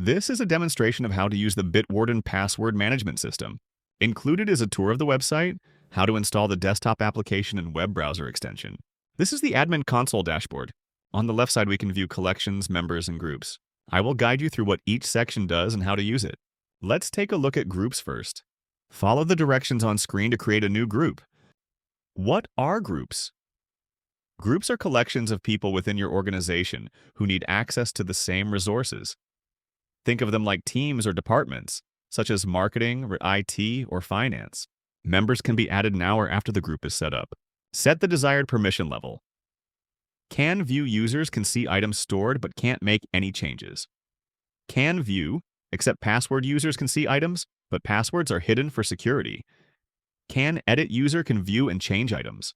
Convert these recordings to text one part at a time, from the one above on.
This is a demonstration of how to use the Bitwarden password management system. Included is a tour of the website, how to install the desktop application and web browser extension. This is the admin console dashboard. On the left side, we can view collections, members, and groups. I will guide you through what each section does and how to use it. Let's take a look at groups first. Follow the directions on screen to create a new group. What are groups? Groups are collections of people within your organization who need access to the same resources. Think of them like teams or departments, such as marketing, IT, or finance. Members can be added now or after the group is set up. Set the desired permission level. Can view users can see items stored but can't make any changes. Can view, except password users can see items, but passwords are hidden for security. Can edit user can view and change items.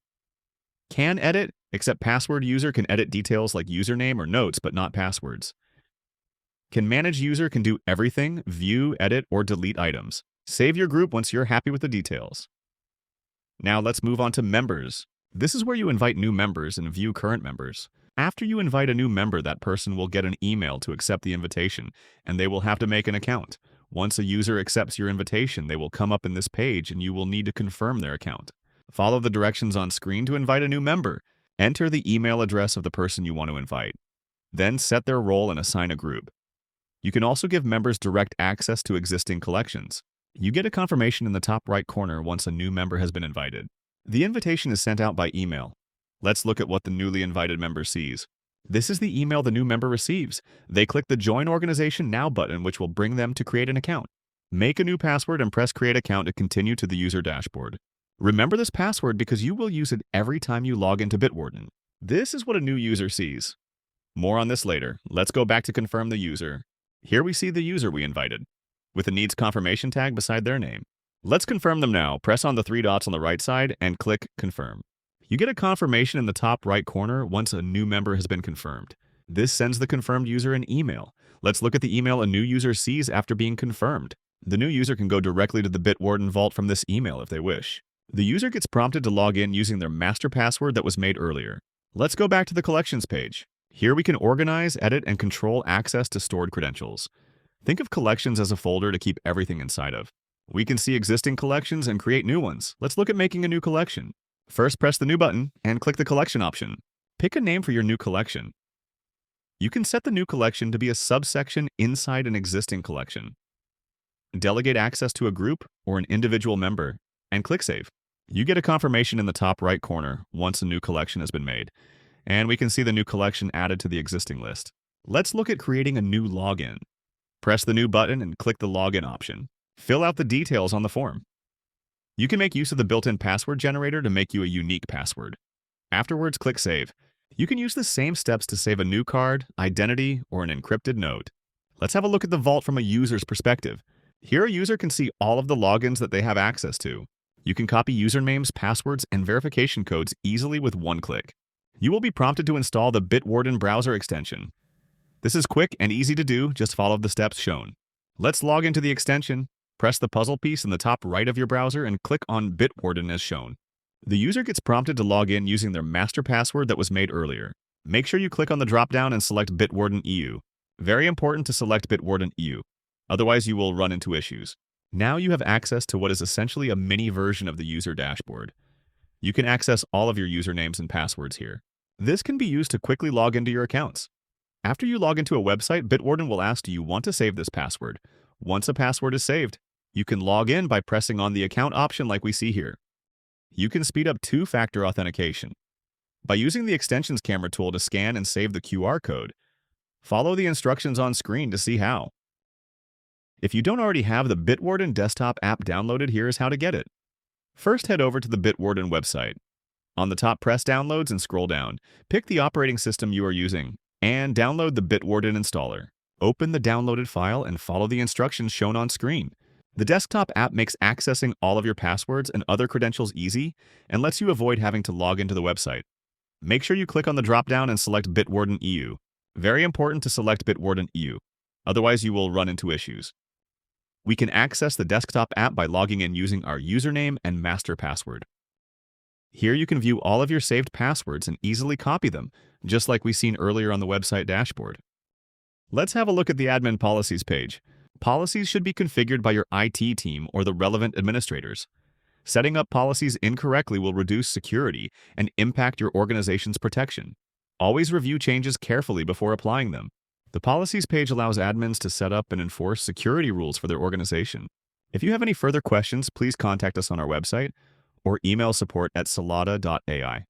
Can edit, except password user can edit details like username or notes but not passwords. Can manage user can do everything, view, edit, or delete items. Save your group once you're happy with the details. Now let's move on to members. This is where you invite new members and view current members. After you invite a new member, that person will get an email to accept the invitation, and they will have to make an account. Once a user accepts your invitation, they will come up in this page and you will need to confirm their account. Follow the directions on screen to invite a new member. Enter the email address of the person you want to invite. Then set their role and assign a group. You can also give members direct access to existing collections. You get a confirmation in the top right corner once a new member has been invited. The invitation is sent out by email. Let's look at what the newly invited member sees. This is the email the new member receives. They click the Join Organization Now button, which will bring them to create an account. Make a new password and press Create Account to continue to the user dashboard. Remember this password because you will use it every time you log into Bitwarden. This is what a new user sees. More on this later. Let's go back to confirm the user. Here we see the user we invited, with a needs confirmation tag beside their name. Let's confirm them now. Press on the three dots on the right side and click Confirm. You get a confirmation in the top right corner once a new member has been confirmed. This sends the confirmed user an email. Let's look at the email a new user sees after being confirmed. The new user can go directly to the Bitwarden vault from this email if they wish. The user gets prompted to log in using their master password that was made earlier. Let's go back to the collections page. Here we can organize, edit, and control access to stored credentials. Think of collections as a folder to keep everything inside of. We can see existing collections and create new ones. Let's look at making a new collection. First, press the New button and click the Collection option. Pick a name for your new collection. You can set the new collection to be a subsection inside an existing collection. Delegate access to a group or an individual member, and click Save. You get a confirmation in the top right corner once a new collection has been made, and we can see the new collection added to the existing list. Let's look at creating a new login. Press the New button and click the Login option. Fill out the details on the form. You can make use of the built-in password generator to make you a unique password. Afterwards, click Save. You can use the same steps to save a new card, identity, or an encrypted note. Let's have a look at the vault from a user's perspective. Here, a user can see all of the logins that they have access to. You can copy usernames, passwords, and verification codes easily with one click. You will be prompted to install the Bitwarden browser extension. This is quick and easy to do, just follow the steps shown. Let's log into the extension. Press the puzzle piece in the top right of your browser and click on Bitwarden as shown. The user gets prompted to log in using their master password that was made earlier. Make sure you click on the drop-down and select Bitwarden EU. Very important to select Bitwarden EU, otherwise you will run into issues. Now you have access to what is essentially a mini version of the user dashboard. You can access all of your usernames and passwords here. This can be used to quickly log into your accounts. After you log into a website, Bitwarden will ask, do you want to save this password? Once a password is saved, you can log in by pressing on the account option like we see here. You can speed up two-factor authentication by using the extensions camera tool to scan and save the QR code. Follow the instructions on screen to see how. If you don't already have the Bitwarden desktop app downloaded, here is how to get it. First, head over to the Bitwarden website. On the top, press Downloads and scroll down. Pick the operating system you are using and download the Bitwarden installer. Open the downloaded file and follow the instructions shown on screen. The desktop app makes accessing all of your passwords and other credentials easy and lets you avoid having to log into the website. Make sure you click on the drop-down and select Bitwarden EU. Very important to select Bitwarden EU, otherwise you will run into issues. We can access the desktop app by logging in using our username and master password. Here you can view all of your saved passwords and easily copy them, just like we seen earlier on the website dashboard. Let's have a look at the admin policies page. Policies should be configured by your IT team or the relevant administrators. Setting up policies incorrectly will reduce security and impact your organization's protection. Always review changes carefully before applying them. The policies page allows admins to set up and enforce security rules for their organization. If you have any further questions, please contact us on our website or email support@solida.ai.